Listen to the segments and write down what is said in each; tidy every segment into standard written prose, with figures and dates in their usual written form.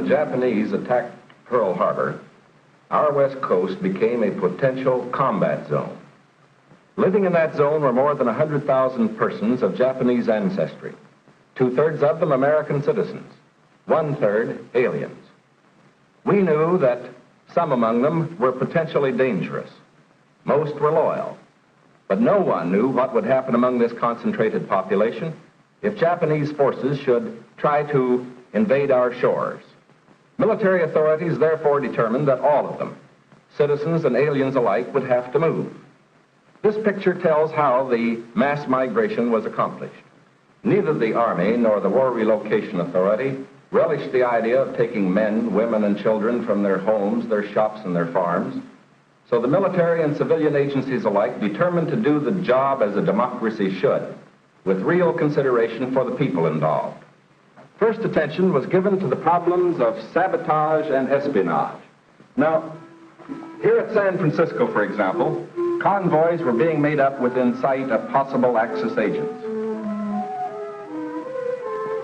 Japanese attacked Pearl Harbor, our west coast became a potential combat zone. Living in that zone were more than 100,000 persons of Japanese ancestry, 2/3 of them American citizens, 1/3 aliens. We knew that some among them were potentially dangerous. Most were loyal. But no one knew what would happen among this concentrated population if Japanese forces should try to invade our shores. Military authorities therefore determined that all of them, citizens and aliens alike, would have to move. This picture tells how the mass migration was accomplished. Neither the Army nor the War Relocation Authority relished the idea of taking men, women, and children from their homes, their shops, and their farms. So the military and civilian agencies alike determined to do the job as a democracy should, with real consideration for the people involved. First attention was given to the problems of sabotage and espionage. Now, here at San Francisco, for example, convoys were being made up within sight of possible Axis agents.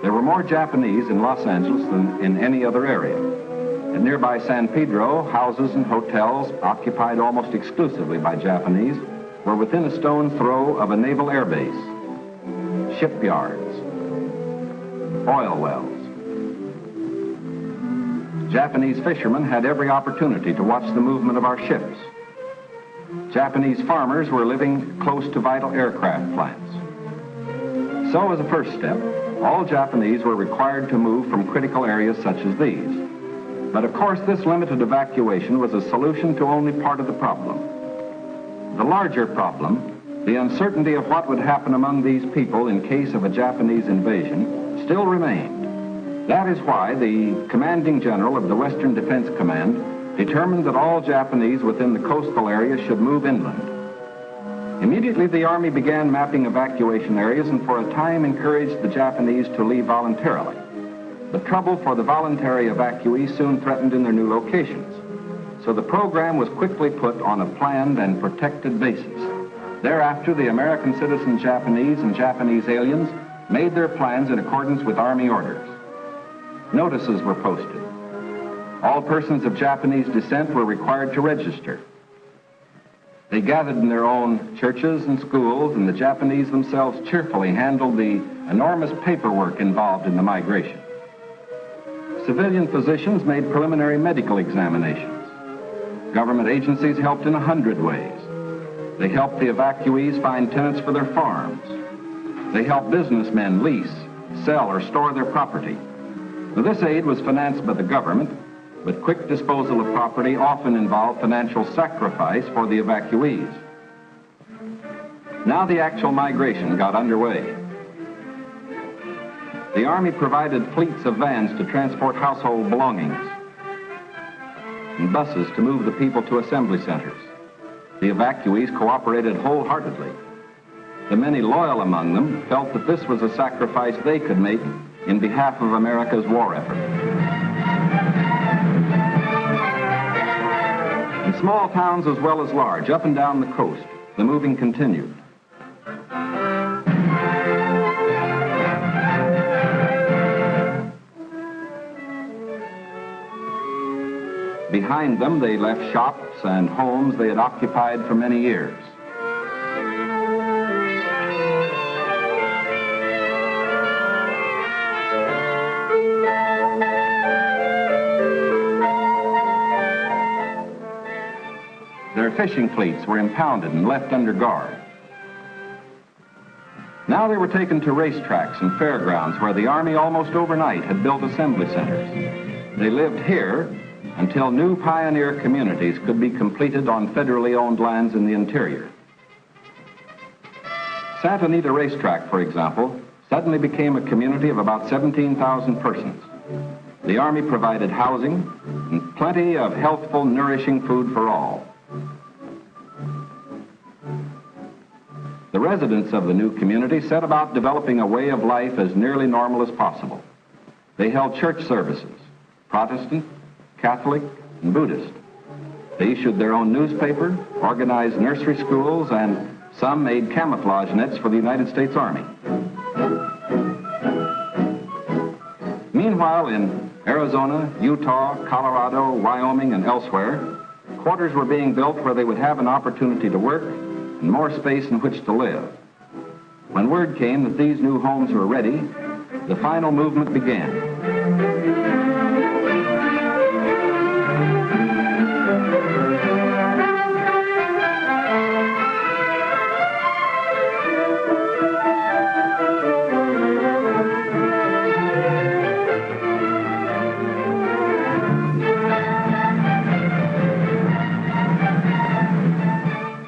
There were more Japanese in Los Angeles than in any other area. At nearby San Pedro, houses and hotels occupied almost exclusively by Japanese were within a stone's throw of a naval air base, shipyards, oil wells. Japanese fishermen had every opportunity to watch the movement of our ships. Japanese farmers were living close to vital aircraft plants. So as a first step, all Japanese were required to move from critical areas such as these. But of course, this limited evacuation was a solution to only part of the problem. The larger problem, the uncertainty of what would happen among these people in case of a Japanese invasion, still remained. That is why the commanding general of the Western Defense Command determined that all Japanese within the coastal area should move inland. Immediately, the Army began mapping evacuation areas and for a time encouraged the Japanese to leave voluntarily. The trouble for the voluntary evacuees soon threatened in their new locations. So the program was quickly put on a planned and protected basis. Thereafter, the American citizen Japanese and Japanese aliens made their plans in accordance with Army orders. Notices were posted. All persons of Japanese descent were required to register. They gathered in their own churches and schools, and the Japanese themselves cheerfully handled the enormous paperwork involved in the migration. Civilian physicians made preliminary medical examinations. Government agencies helped in 100 ways. They helped the evacuees find tenants for their farms. They helped businessmen lease, sell, or store their property. Now, this aid was financed by the government, but quick disposal of property often involved financial sacrifice for the evacuees. Now the actual migration got underway. The Army provided fleets of vans to transport household belongings and buses to move the people to assembly centers. The evacuees cooperated wholeheartedly. The many loyal among them felt that this was a sacrifice they could make in behalf of America's war effort. In small towns as well as large, up and down the coast, the moving continued. Behind them, they left shops and homes they had occupied for many years. Their fishing fleets were impounded and left under guard. Now they were taken to racetracks and fairgrounds where the Army almost overnight had built assembly centers. They lived here until new pioneer communities could be completed on federally owned lands in the interior. Santa Anita Racetrack, for example, suddenly became a community of about 17,000 persons. The Army provided housing and plenty of healthful, nourishing food for all. The residents of the new community set about developing a way of life as nearly normal as possible. They held church services, Protestant, Catholic, and Buddhist. They issued their own newspaper, organized nursery schools, and some made camouflage nets for the United States Army. Meanwhile, in Arizona, Utah, Colorado, Wyoming, and elsewhere, quarters were being built where they would have an opportunity to work and more space in which to live. When word came that these new homes were ready, the final movement began.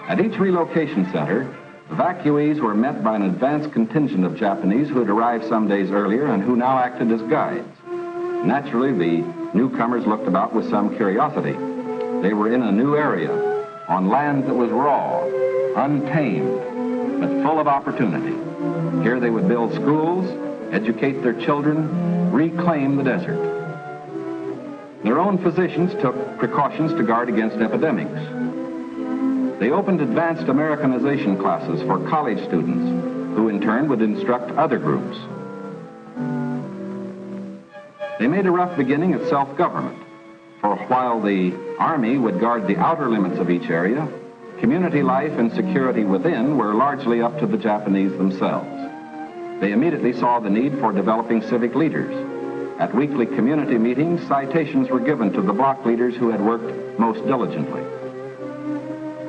At each relocation center, evacuees were met by an advance contingent of Japanese who had arrived some days earlier and who now acted as guides. Naturally, the newcomers looked about with some curiosity. They were in a new area, on land that was raw, untamed, but full of opportunity. Here they would build schools, educate their children, reclaim the desert. Their own physicians took precautions to guard against epidemics. They opened advanced Americanization classes for college students, who in turn would instruct other groups. They made a rough beginning at self-government, for while the Army would guard the outer limits of each area, community life and security within were largely up to the Japanese themselves. They immediately saw the need for developing civic leaders. At weekly community meetings, citations were given to the block leaders who had worked most diligently.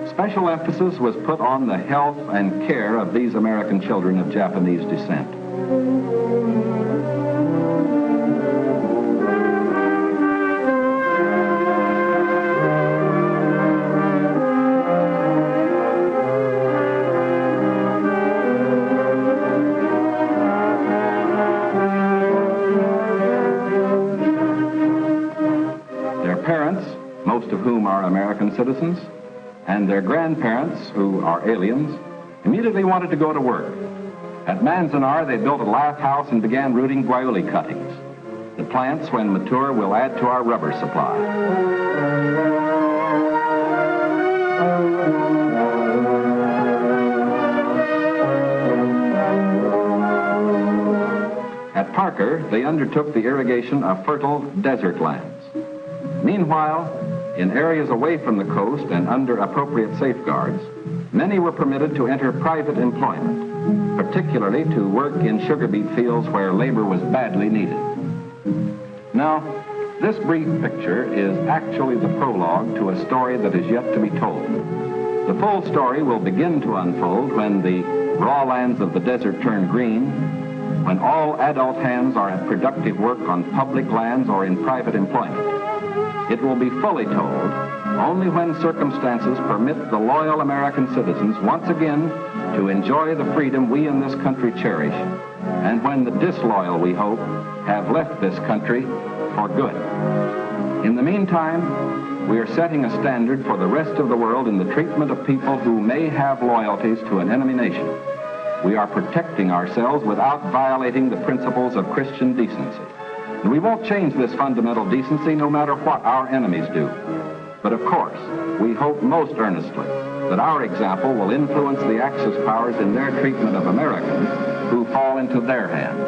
Special emphasis was put on the health and care of these American children of Japanese descent. Their parents, most of whom are American citizens, and their grandparents, who are aliens, immediately wanted to go to work. At Manzanar, they built a lath house and began rooting guayuli cuttings. The plants, when mature, will add to our rubber supply. At Parker, they undertook the irrigation of fertile desert lands. Meanwhile, in areas away from the coast and under appropriate safeguards, many were permitted to enter private employment, particularly to work in sugar beet fields where labor was badly needed. Now, this brief picture is actually the prologue to a story that is yet to be told. The full story will begin to unfold when the raw lands of the desert turn green, when all adult hands are at productive work on public lands or in private employment. It will be fully told only when circumstances permit the loyal American citizens once again to enjoy the freedom we in this country cherish, and when the disloyal, we hope, have left this country for good. In the meantime, we are setting a standard for the rest of the world in the treatment of people who may have loyalties to an enemy nation. We are protecting ourselves without violating the principles of Christian decency. And we won't change this fundamental decency no matter what our enemies do. But of course, we hope most earnestly that our example will influence the Axis powers in their treatment of Americans who fall into their hands.